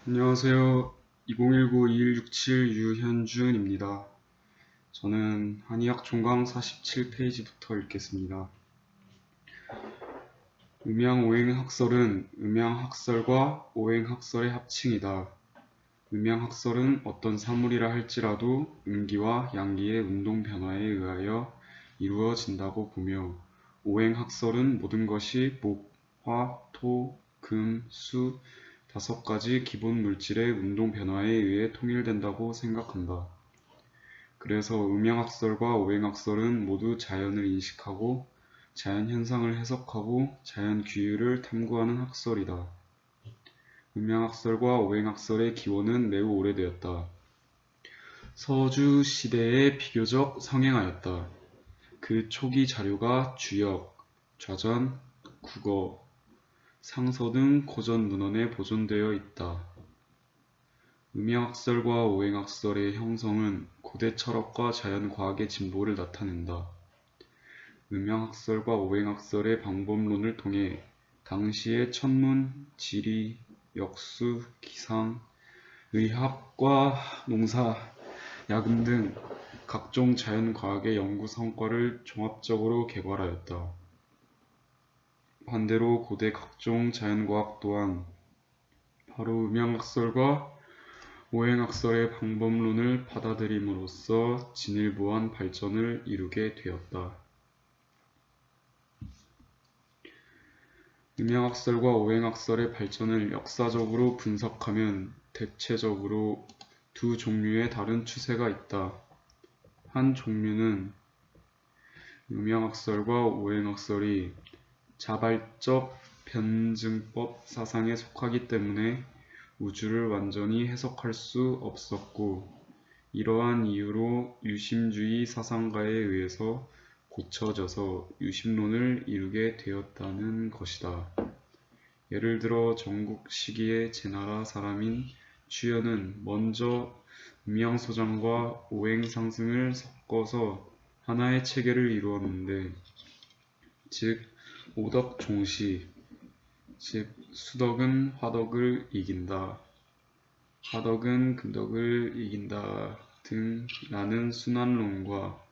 안녕하세요. 2019-2167 유현준입니다. 저는 한의학 총강 47페이지부터 읽겠습니다. 음양오행학설은 음양학설과 오행학설의 합칭이다. 음양학설은 어떤 사물이라 할지라도 음기와 양기의 운동 변화에 의하여 이루어진다고 보며, 오행학설은 모든 것이 목, 화, 토, 금, 수 5가지 기본 물질의 운동 변화에 의해 통일된다고 생각한다. 그래서 음양학설과 오행학설은 모두 자연을 인식하고 자연 현상을 해석하고 자연 규율을 탐구하는 학설이다. 음양학설과 오행학설의 기원은 매우 오래되었다. 서주 시대에 비교적 성행하였다. 그 초기 자료가 주역, 좌전, 국어, 상서 등 고전 문헌에 보존되어 있다. 음양학설과 오행학설의 형성은 고대 철학과 자연과학의 진보를 나타낸다. 음양학설과 오행학설의 방법론을 통해 당시의 천문, 지리, 역수, 기상, 의학과 농사, 야금 등 각종 자연과학의 연구 성과를 종합적으로 개발하였다. 반대로 고대 각종 자연과학 또한 바로 음양학설과 오행학설의 방법론을 받아들임으로써 진일보한 발전을 이루게 되었다. 음양학설과 오행학설의 발전을 역사적으로 분석하면 대체적으로 두 종류의 다른 추세가 있다. 한 종류는 음양학설과 오행학설이 자발적 변증법 사상에 속하기 때문에 우주를 완전히 해석할 수 없었고, 이러한 이유로 유심주의 사상가에 의해서 고쳐져서 유심론을 이루게 되었다는 것이다. 예를 들어 전국 시기의 제나라 사람인 추연은 먼저 음양소장과 오행상승을 섞어서 하나의 체계를 이루었는데, 즉 오덕종시, 즉 수덕은 화덕을 이긴다, 화덕은 금덕을 이긴다 등 라는 순환론과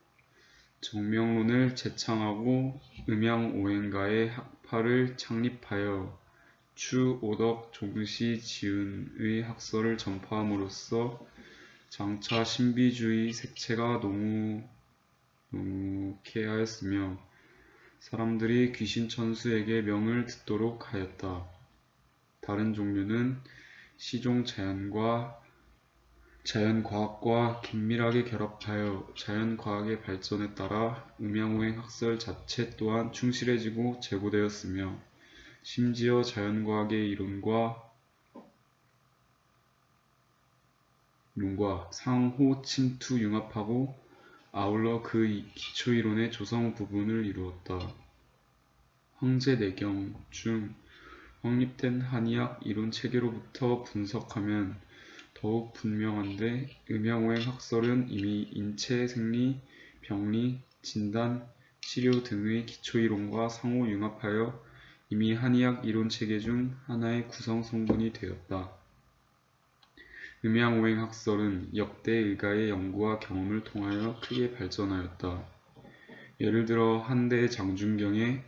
정명론을 제창하고 음양오행가의 학파를 창립하여 추, 오덕, 종시, 지운의 학설을 전파함으로써 장차 신비주의 색채가 농후케 하였으며 사람들이 귀신천수에게 명을 듣도록 하였다. 다른 종류는 시종 자연과학과 긴밀하게 결합하여 자연과학의 발전에 따라 음양오행 학설 자체 또한 충실해지고 제고되었으며, 심지어 자연과학의 이론과 상호 침투 융합하고 아울러 그 기초이론의 조성 부분을 이루었다. 황제내경 중 확립된 한의학 이론 체계로부터 분석하면 더욱 분명한데, 음양오행 학설은 이미 인체 생리, 병리, 진단, 치료 등의 기초이론과 상호 융합하여 이미 한의학 이론 체계 중 하나의 구성 성분이 되었다. 음양오행 학설은 역대 의가의 연구와 경험을 통하여 크게 발전하였다. 예를 들어 한대 장준경의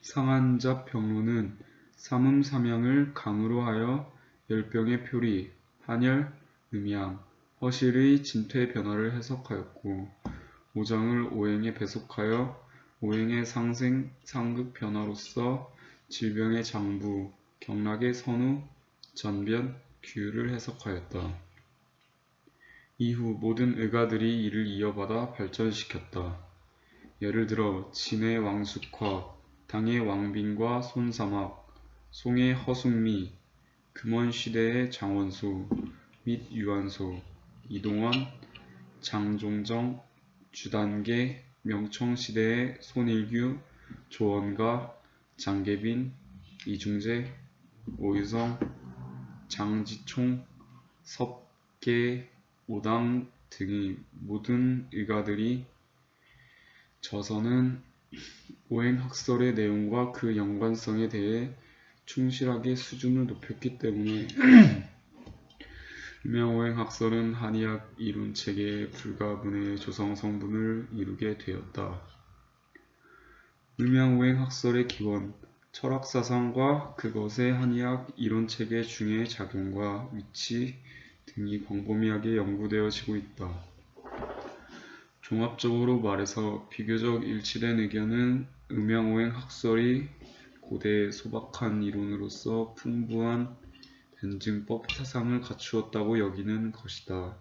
상한잡병론은 삼음삼양을 강으로 하여 열병의 표리, 한열, 음양, 허실의 진퇴 변화를 해석하였고, 오장을 오행에 배속하여 오행의 상생, 상극 변화로서 질병의 장부, 경락의 선후, 전변, 규율을 해석하였다. 이후 모든 의가들이 이를 이어받아 발전시켰다. 예를 들어 진의 왕숙화, 당의 왕빈과 손사막, 송의 허숙미, 금원시대의 장원소 및 유한소, 이동원, 장종정, 주단계, 명청시대의 손일규, 조원가, 장계빈, 이중재, 오유성, 장지총, 섭계, 오당 등의 모든 의가들이 저서는 오행학설의 내용과 그 연관성에 대해 충실하게 수준을 높였기 때문에 음양오행학설은 한의학 이론체계의 불가분의 조성 성분을 이루게 되었다. 음양오행학설의 기원, 철학사상과 그것의 한의학 이론체계 중의 작용과 위치 등이 광범위하게 연구되어지고 있다. 종합적으로 말해서 비교적 일치된 의견은 음양오행학설이 고대 소박한 이론으로서 풍부한 변증법 사상을 갖추었다고 여기는 것이다.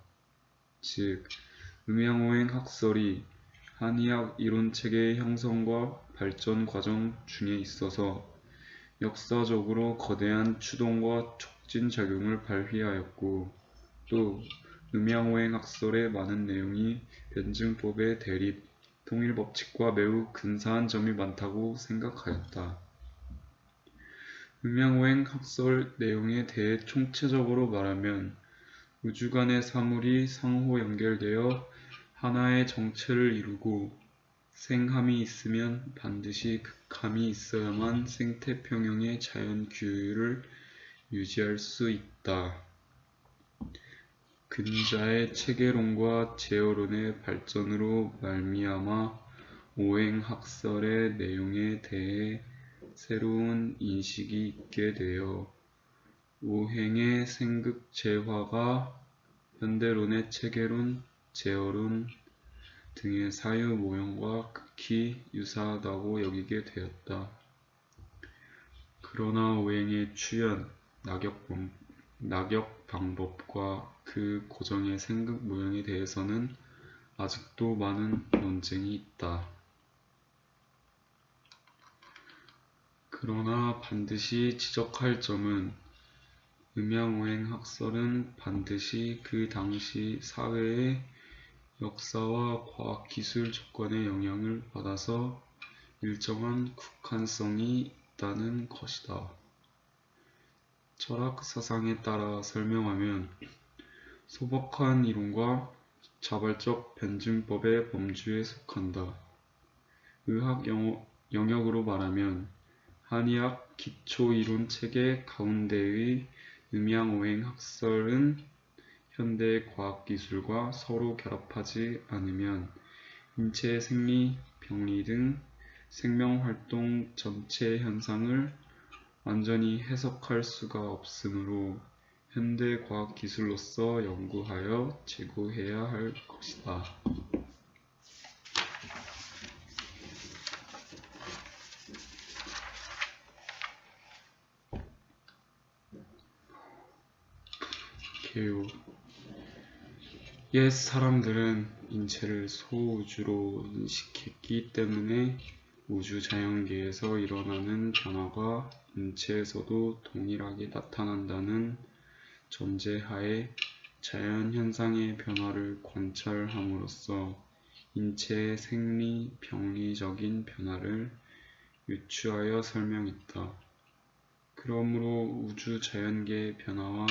즉, 음양오행학설이 한의학 이론체계의 형성과 발전 과정 중에 있어서 역사적으로 거대한 추동과 촉진작용을 발휘하였고, 또 음양오행학설의 많은 내용이 변증법의 대립, 통일법칙과 매우 근사한 점이 많다고 생각하였다. 음양오행학설 내용에 대해 총체적으로 말하면 우주간의 사물이 상호 연결되어 하나의 정체를 이루고 생함이 있으면 반드시 극함이 있어야만 생태평형의 자연규율을 유지할 수 있다. 근자의 체계론과 제어론의 발전으로 말미암아 오행학설의 내용에 대해 새로운 인식이 있게 되어 오행의 생극재화가 현대론의 체계론, 제어론 등의 사유 모형과 극히 유사하다고 여기게 되었다. 그러나 오행의 출현, 낙엽 방법과 그 고정의 생극 모형에 대해서는 아직도 많은 논쟁이 있다. 그러나 반드시 지적할 점은 음양오행학설은 반드시 그 당시 사회의 역사와 과학기술 조건의 영향을 받아서 일정한 국한성이 있다는 것이다. 철학사상에 따라 설명하면 소박한 이론과 자발적 변증법의 범주에 속한다. 의학 영역으로 말하면 한의학 기초이론 체계 가운데의 음양오행학설은 현대의 과학기술과 서로 결합하지 않으면 인체의 생리, 병리 등 생명활동 전체 현상을 완전히 해석할 수가 없으므로 현대 과학기술로서 연구하여 제고해야 할 것이다. 개요. 옛 사람들은 인체를 소우주로 인식했기 때문에 우주 자연계에서 일어나는 변화가 인체에서도 동일하게 나타난다는 전제하에 자연현상의 변화를 관찰함으로써 인체의 생리, 병리적인 변화를 유추하여 설명했다. 그러므로 우주 자연계의 변화와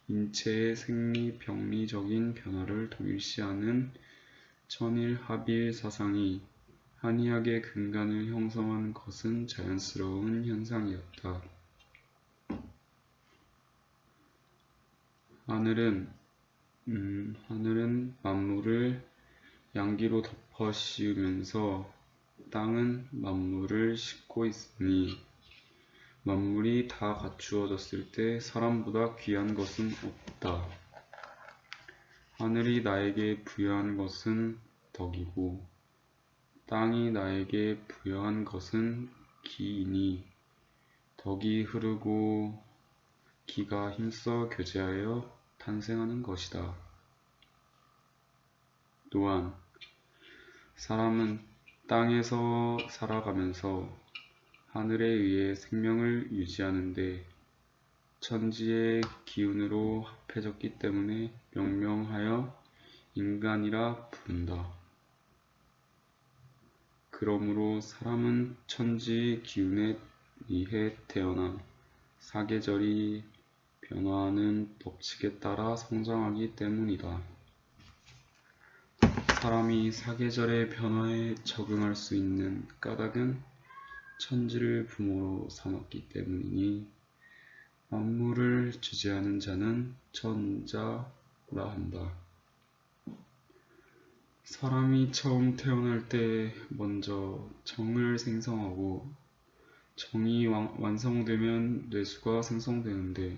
인체의 생리, 병리적인 변화를 동일시하는 천일합일 사상이 한의학의 근간을 형성한 것은 자연스러운 현상이었다. 하늘은 만물을 양기로 덮어 씌우면서 땅은 만물을 싣고 있으니 만물이 다 갖추어졌을 때 사람보다 귀한 것은 없다. 하늘이 나에게 부여한 것은 덕이고 땅이 나에게 부여한 것은 기이니 덕이 흐르고 기가 힘써 교제하여 탄생하는 것이다. 또한 사람은 땅에서 살아가면서 하늘에 의해 생명을 유지하는데 천지의 기운으로 합해졌기 때문에 명명하여 인간이라 부른다. 그러므로 사람은 천지의 기운에 의해 태어나 사계절이 변화하는 법칙에 따라 성장하기 때문이다. 사람이 사계절의 변화에 적응할 수 있는 까닭은 천지를 부모로 삼았기 때문이니 만물을 주재하는 자는 전자라 한다. 사람이 처음 태어날 때 먼저 정을 생성하고 정이 완성되면 뇌수가 생성되는데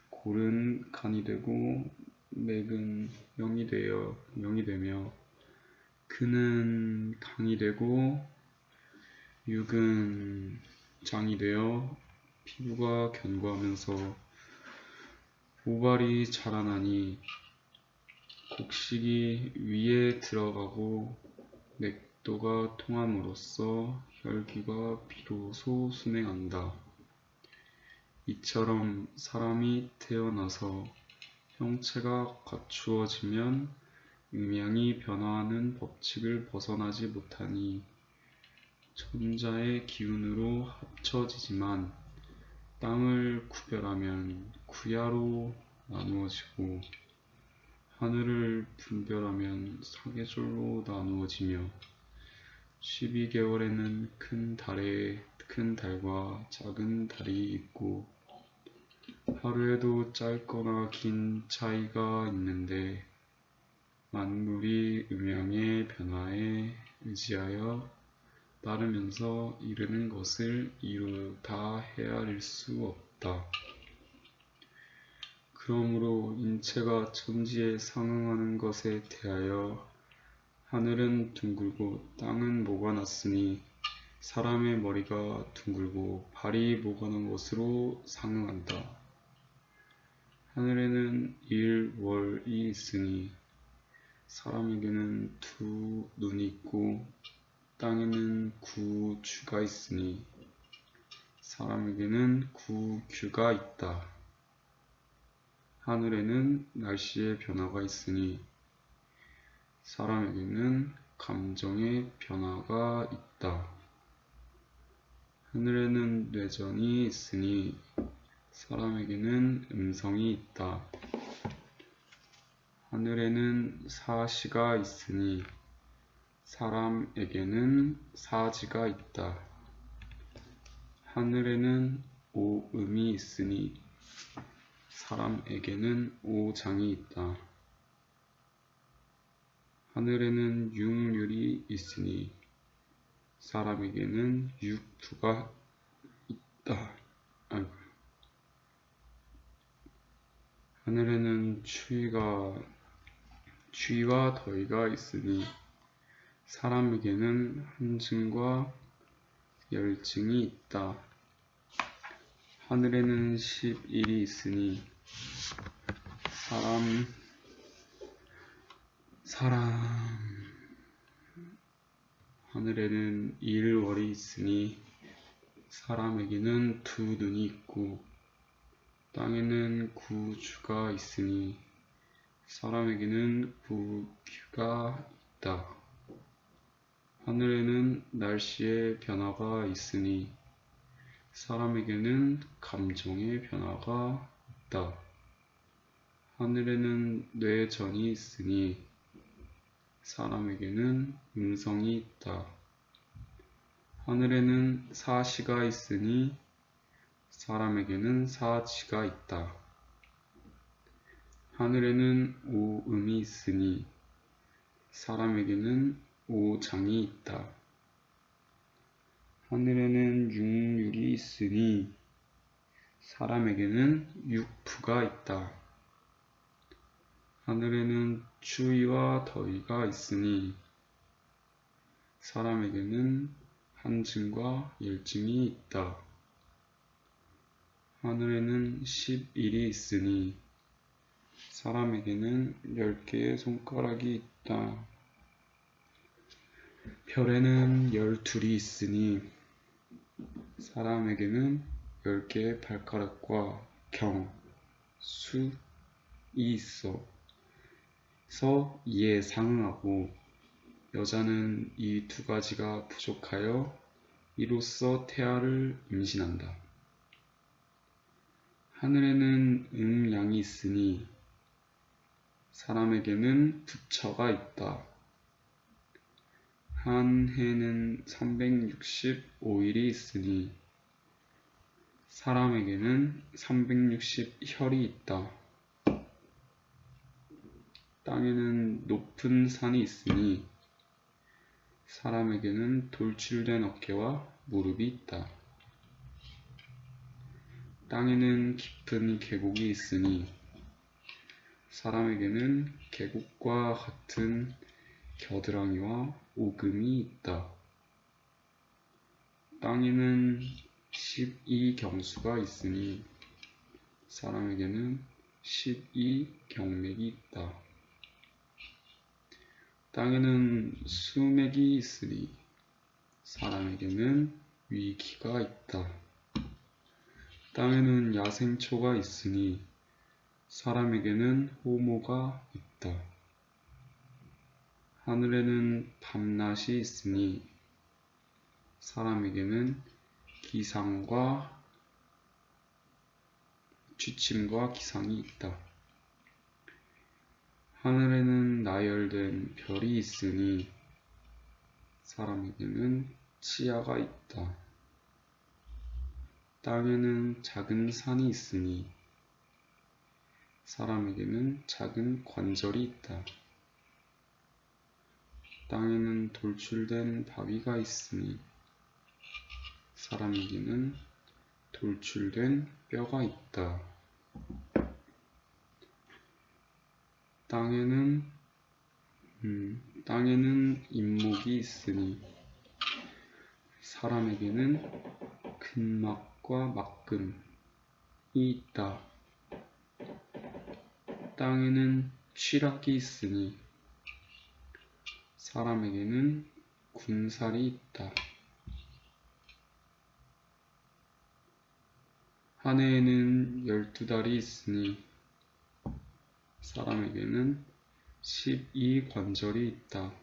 골은 간이 되고 맥은 영이 되며 근은 강이 되고 육은 장이 되어 피부가 견고하면서 모발이 자라나니 곡식이 위에 들어가고 맥도가 통함으로써 혈기가 비로소 순행한다. 이처럼 사람이 태어나서 형체가 갖추어지면 음양이 변화하는 법칙을 벗어나지 못하니 천자의 기운으로 합쳐지지만 땅을 구별하면 구야로 나누어지고 하늘을 분별하면 사계절로 나누어지며 12개월에는 큰 달과 작은 달이 있고 하루에도 짧거나 긴 차이가 있는데 만물이 음양의 변화에 의지하여 따르면서 이르는 것을 이루다 헤아릴 수 없다. 그러므로 인체가 천지에 상응하는 것에 대하여 하늘은 둥글고 땅은 모가 났으니 사람의 머리가 둥글고 발이 모가 난 것으로 상응한다. 하늘에는 일, 월이 있으니 사람에게는 두 눈이 있고 땅에는 구 주가 있으니 사람에게는 구 규가 있다. 하늘에는 날씨의 변화가 있으니 사람에게는 감정의 변화가 있다. 하늘에는 뇌전이 있으니 사람에게는 음성이 있다. 하늘에는 사시가 있으니 사람에게는 사지가 있다. 하늘에는 오음이 있으니 사람에게는 오장이 있다. 하늘에는 육률이 있으니 사람에게는 육부가 있다. 하늘에는 추위와 더위가 있으니 사람에게는 한증과 열증이 있다. 하늘에는 11이 있으니 하늘에는 일월이 있으니 사람에게는 두 눈이 있고 땅에는 구주가 있으니 사람에게는 구규가 있다. 하늘에는 날씨의 변화가 있으니 사람에게는 감정의 변화가 있다. 하늘에는 뇌전이 있으니 사람에게는 음성이 있다. 하늘에는 사시가 있으니 사람에게는 사지가 있다. 하늘에는 오음이 있으니 사람에게는 오장이 있다. 하늘에는 육률이 있으니 사람에게는 육부가 있다. 하늘에는 추위와 더위가 있으니 사람에게는 한증과 열증이 있다. 하늘에는 11이 있으니 사람에게는 10개의 손가락이 있다. 별에는 12이 있으니 사람에게는 10개의 발가락과 경, 수이 있어서 이에 상응하고 여자는 이 두 가지가 부족하여 이로써 태아를 임신한다. 하늘에는 양이 있으니 사람에게는 부처가 있다. 한 해는 365일이 있으니 사람에게는 360혈이 있다. 땅에는 높은 산이 있으니 사람에게는 돌출된 어깨와 무릎이 있다. 땅에는 깊은 계곡이 있으니 사람에게는 계곡과 같은 겨드랑이와 오금이 있다. 땅에는 12경수가 있으니 사람에게는 12경맥이 있다. 땅에는 수맥이 있으니 사람에게는 위기가 있다. 땅에는 야생초가 있으니 사람에게는 호모가 있다. 하늘에는 밤낮이 있으니 사람에게는 기상과 취침과 기상이 있다. 하늘에는 나열된 별이 있으니 사람에게는 치아가 있다. 땅에는 작은 산이 있으니 사람에게는 작은 관절이 있다. 땅에는 돌출된 바위가 있으니 사람에게는 돌출된 뼈가 있다. 땅에는 잇목이 있으니 사람에게는 근막과 막금이 있다. 땅에는 취락이 있으니 사람에게는 군살이 있다. 한 해에는 12달이 있으니 사람에게는 12관절이 있다.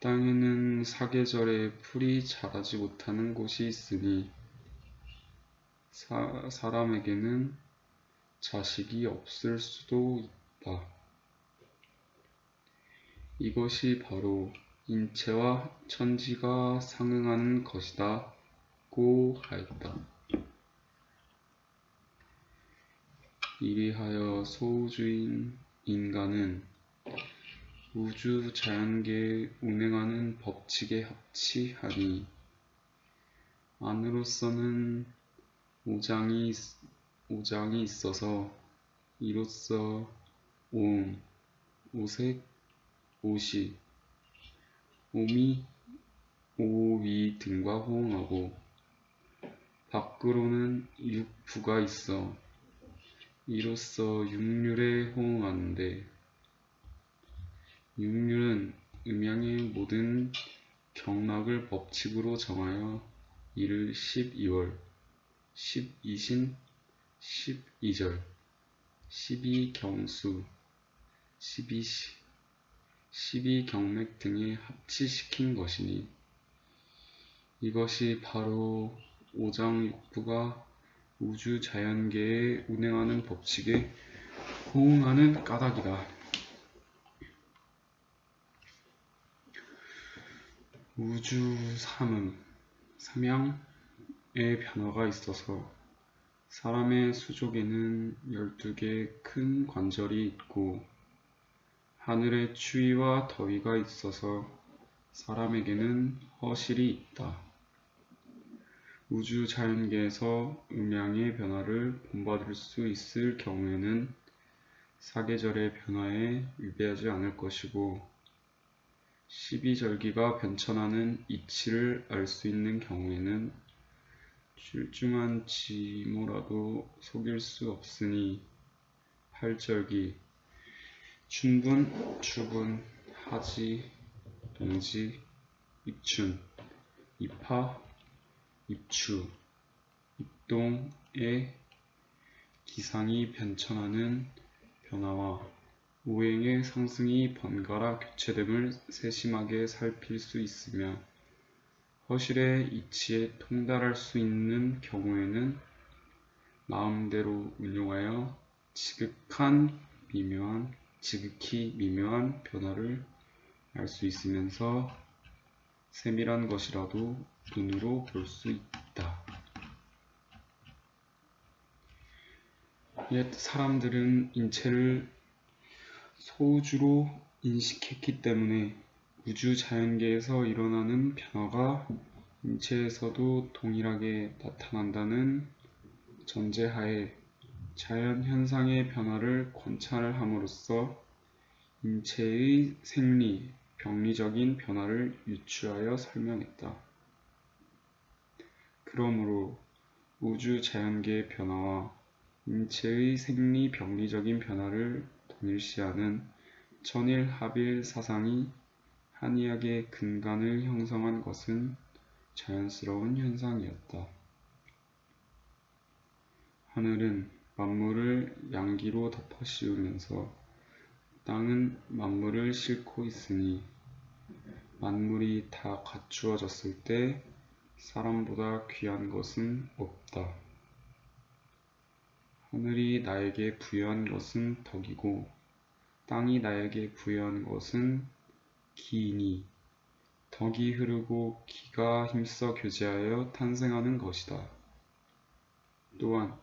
땅에는 사계절에 풀이 자라지 못하는 곳이 있으니 사람에게는 자식이 없을 수도 있다. 이것이 바로 인체와 천지가 상응하는 것이다 고 하였다. 이리하여 소우주인 인간은 우주 자연계에 운행하는 법칙에 합치하니 안으로서는 오장이 있어서 이로써 오음, 오색, 오시, 오미, 오위 등과 호응하고 밖으로는 육부가 있어 이로써 육률에 호응하는데 육률은 음양의 모든 경락을 법칙으로 정하여 이를 12월, 12신, 12절, 12경수, 12시, 12경맥 등에 합치시킨 것이니 이것이 바로 오장육부가 우주 자연계에 운행하는 법칙에 호응하는 까닭이다. 우주 삼양의 변화가 있어서 사람의 수족에는 12개의 큰 관절이 있고 하늘에 추위와 더위가 있어서 사람에게는 허실이 있다. 우주 자연계에서 음양의 변화를 본받을 수 있을 경우에는 사계절의 변화에 위배하지 않을 것이고 12절기가 변천하는 이치를 알 수 있는 경우에는 출중한 지모라도 속일 수 없으니 8절기 춘분, 추분, 하지, 동지, 입춘, 입하, 입추, 입동의 기상이 변천하는 변화와 오행의 상승이 번갈아 교체됨을 세심하게 살필 수 있으며 허실의 이치에 통달할 수 있는 경우에는 마음대로 운용하여 지극히 미묘한 변화를 알 수 있으면서 세밀한 것이라도 눈으로 볼 수 있다. 옛 사람들은 인체를 소우주로 인식했기 때문에 우주 자연계에서 일어나는 변화가 인체에서도 동일하게 나타난다는 전제하에 자연 현상의 변화를 관찰함으로써 인체의 생리, 병리적인 변화를 유추하여 설명했다. 그러므로 우주 자연계의 변화와 인체의 생리, 병리적인 변화를 동일시하는 천일합일 사상이 한의학의 근간을 형성한 것은 자연스러운 현상이었다. 하늘은 만물을 양기로 덮어 씌우면서 땅은 만물을 싣고 있으니 만물이 다 갖추어졌을 때 사람보다 귀한 것은 없다. 하늘이 나에게 부여한 것은 덕이고 땅이 나에게 부여한 것은 기이니 덕이 흐르고 기가 힘써 교제하여 탄생하는 것이다. 또한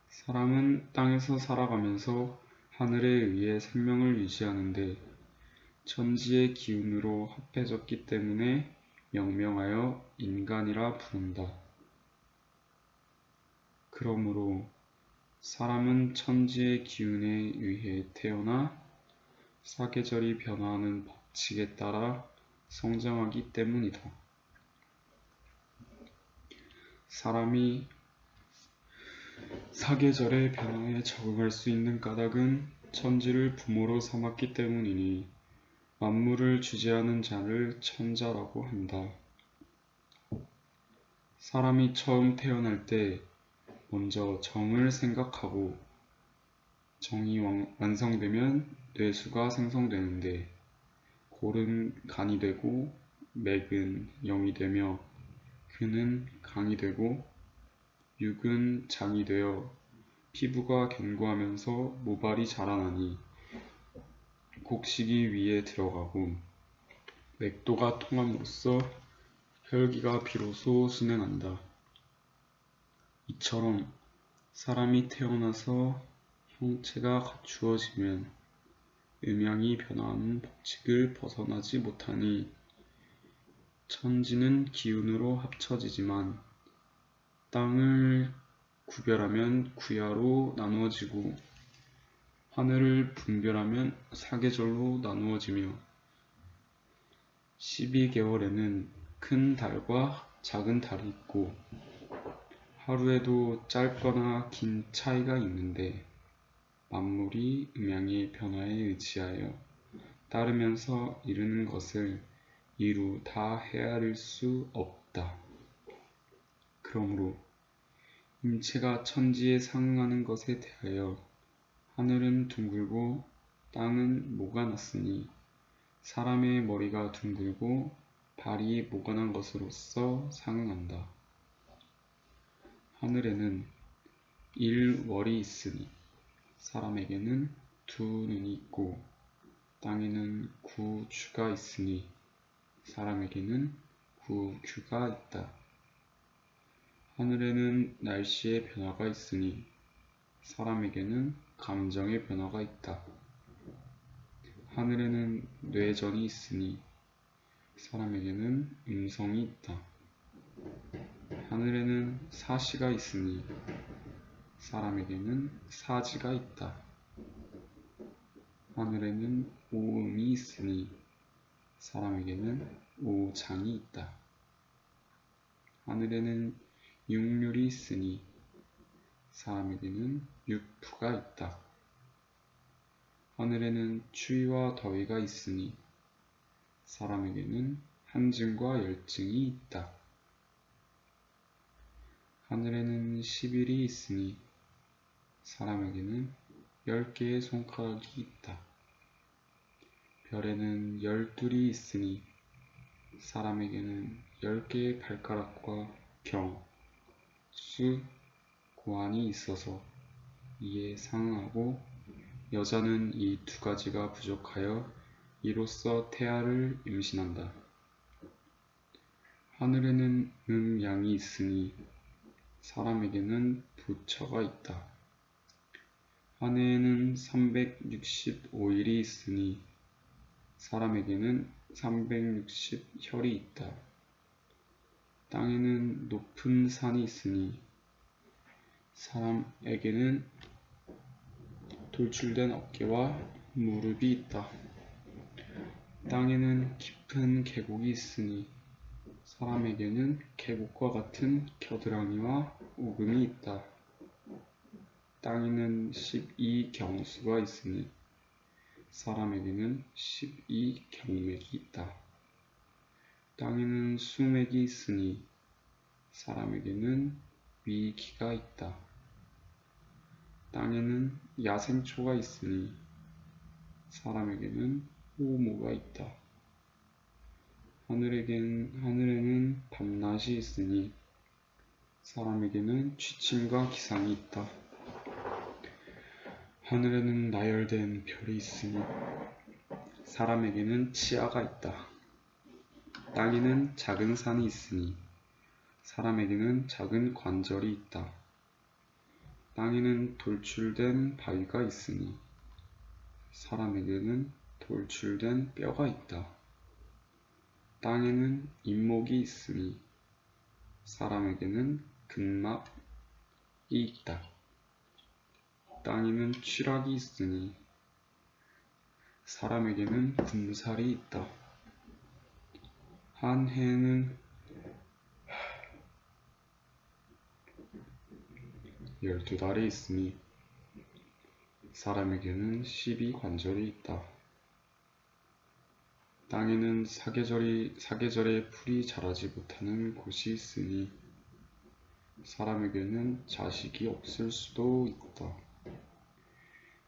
사람은 땅에서 살아가면서 하늘에 의해 생명을 유지하는데 천지의 기운으로 합해졌기 때문에 명명하여 인간이라 부른다. 그러므로 사람은 천지의 기운에 의해 태어나 사계절이 변화하는 법칙에 따라 성장하기 때문이다. 사람이 사계절의 변화에 적응할 수 있는 까닭은 천지를 부모로 삼았기 때문이니 만물을 주재하는 자를 천자라고 한다. 사람이 처음 태어날 때 먼저 정을 생각하고 정이 완성되면 뇌수가 생성되는데 골은 간이 되고 맥은 영이 되며 근은 강이 되고 육은 장이 되어 피부가 견고하면서 모발이 자라나니 곡식이 위에 들어가고 맥도가 통함으로써 혈기가 비로소 순행한다. 이처럼 사람이 태어나서 형체가 갖추어지면 음양이 변화하는 법칙을 벗어나지 못하니 천지는 기운으로 합쳐지지만 땅을 구별하면 구야로 나누어지고 하늘을 분별하면 사계절로 나누어지며 12개월에는 큰 달과 작은 달이 있고 하루에도 짧거나 긴 차이가 있는데 만물이 음양의 변화에 의지하여 따르면서 이루는 것을 이루 다 헤아릴 수 없다. 그러므로 인체가 천지에 상응하는 것에 대하여 하늘은 둥글고 땅은 모가 났으니 사람의 머리가 둥글고 발이 모가 난 것으로서 상응한다. 하늘에는 일월이 있으니 사람에게는 두 눈이 있고 땅에는 구주가 있으니 사람에게는 구규가 있다. 하늘에는 날씨의 변화가 있으니 사람에게는 감정의 변화가 있다. 하늘에는 뇌전이 있으니 사람에게는 음성이 있다. 하늘에는 사시가 있으니 사람에게는 사지가 있다. 하늘에는 오음이 있으니 사람에게는 오장이 있다. 하늘에는 육률이 있으니 사람에게는 육부가 있다. 하늘에는 추위와 더위가 있으니 사람에게는 한증과 열증이 있다. 하늘에는 10일이 있으니 사람에게는 10개의 손가락이 있다. 별에는 12이 있으니 사람에게는 10개의 발가락과 경, 수, 고환이 있어서 이에 상응하고 여자는 이 두 가지가 부족하여 이로써 태아를 임신한다. 하늘에는 양이 있으니 사람에게는 부처가 있다. 한 해에는 365일이 있으니 사람에게는 360혈이 있다. 땅에는 높은 산이 있으니 사람에게는 돌출된 어깨와 무릎이 있다. 땅에는 깊은 계곡이 있으니 사람에게는 계곡과 같은 겨드랑이와 오금이 있다. 땅에는 12경수가 있으니 사람에게는 12경맥이 있다. 땅에는 수맥이 있으니 사람에게는 위기가 있다. 땅에는 야생초가 있으니 사람에게는 호모가 있다. 하늘에는 밤낮이 있으니 사람에게는 취침과 기상이 있다. 하늘에는 나열된 별이 있으니 사람에게는 치아가 있다. 땅에는 작은 산이 있으니 사람에게는 작은 관절이 있다. 땅에는 돌출된 바위가 있으니 사람에게는 돌출된 뼈가 있다. 땅에는 잇목이 있으니 사람에게는 근막이 있다. 땅에는 취락이 있으니 사람에게는 군살이 있다. 한 해에는 12달이 있으니 사람에게는 12관절이 있다. 땅에는 사계절에 풀이 자라지 못하는 곳이 있으니 사람에게는 자식이 없을 수도 있다.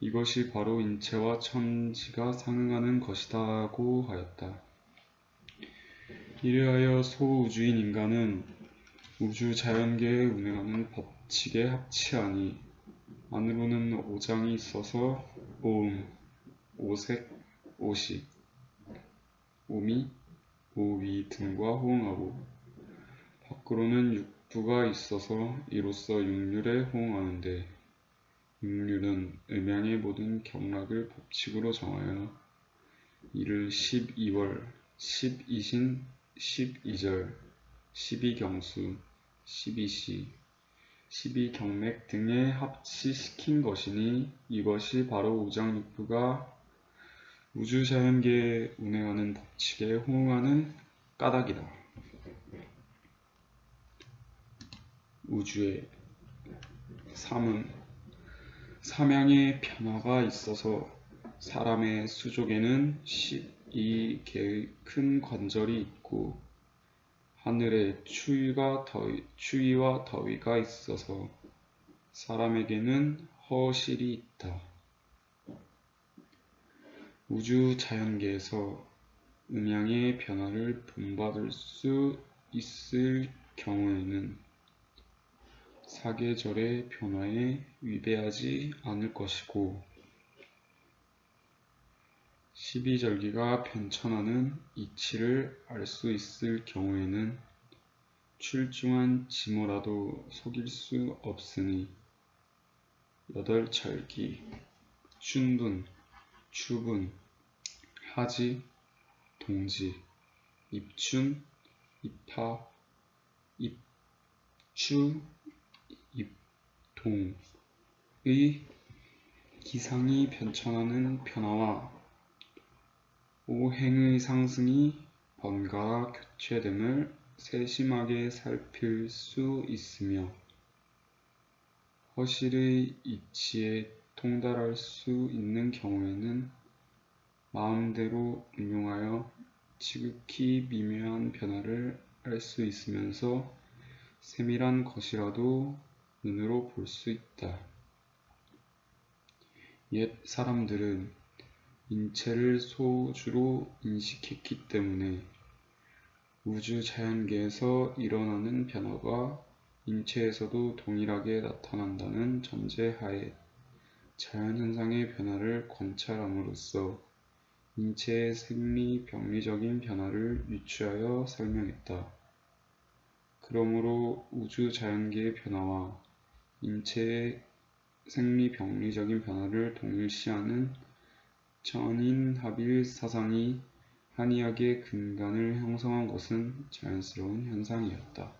이것이 바로 인체와 천지가 상응하는 것이다고 하였다. 이래하여 소우주인 인간은 우주 자연계에 운행하는 법칙에 합치하니 안으로는 오장이 있어서 오음, 오색, 오식, 오미, 오위 등과 호응하고 밖으로는 육부가 있어서 이로써 육률에 호응하는데 육률은 음양의 모든 경락을 법칙으로 정하여 이를 12월, 12신, 12절, 12경수, 12시, 12경맥 등에 합치시킨 것이니 이것이 바로 우장육부가 우주자연계에 운행하는 법칙에 호응하는 까닭이다. 우주의 삼은 삼양의 변화가 있어서 사람의 수족에는 12개의 큰 관절이 있고 하늘에 추위와 더위가 있어서 사람에게는 허실이 있다. 우주 자연계에서 음양의 변화를 본받을 수 있을 경우에는 사계절의 변화에 위배하지 않을 것이고 12절기가 변천하는 이치를 알 수 있을 경우에는 출중한 지모라도 속일 수 없으니 8절기, 춘분, 추분, 하지, 동지, 입춘, 입하, 입추, 입동의 기상이 변천하는 변화와 오행의 상승이 번갈아 교체됨을 세심하게 살필 수 있으며 허실의 이치에 통달할 수 있는 경우에는 마음대로 응용하여 지극히 미묘한 변화를 알 수 있으면서 세밀한 것이라도 눈으로 볼 수 있다. 옛 사람들은 인체를 소주로 인식했기 때문에 우주 자연계에서 일어나는 변화가 인체에서도 동일하게 나타난다는 전제하에 자연현상의 변화를 관찰함으로써 인체의 생리 병리적인 변화를 유추하여 설명했다. 그러므로 우주 자연계의 변화와 인체의 생리병리적인 변화를 동일시하는 천인합일 사상이 한의학의 근간을 형성한 것은 자연스러운 현상이었다.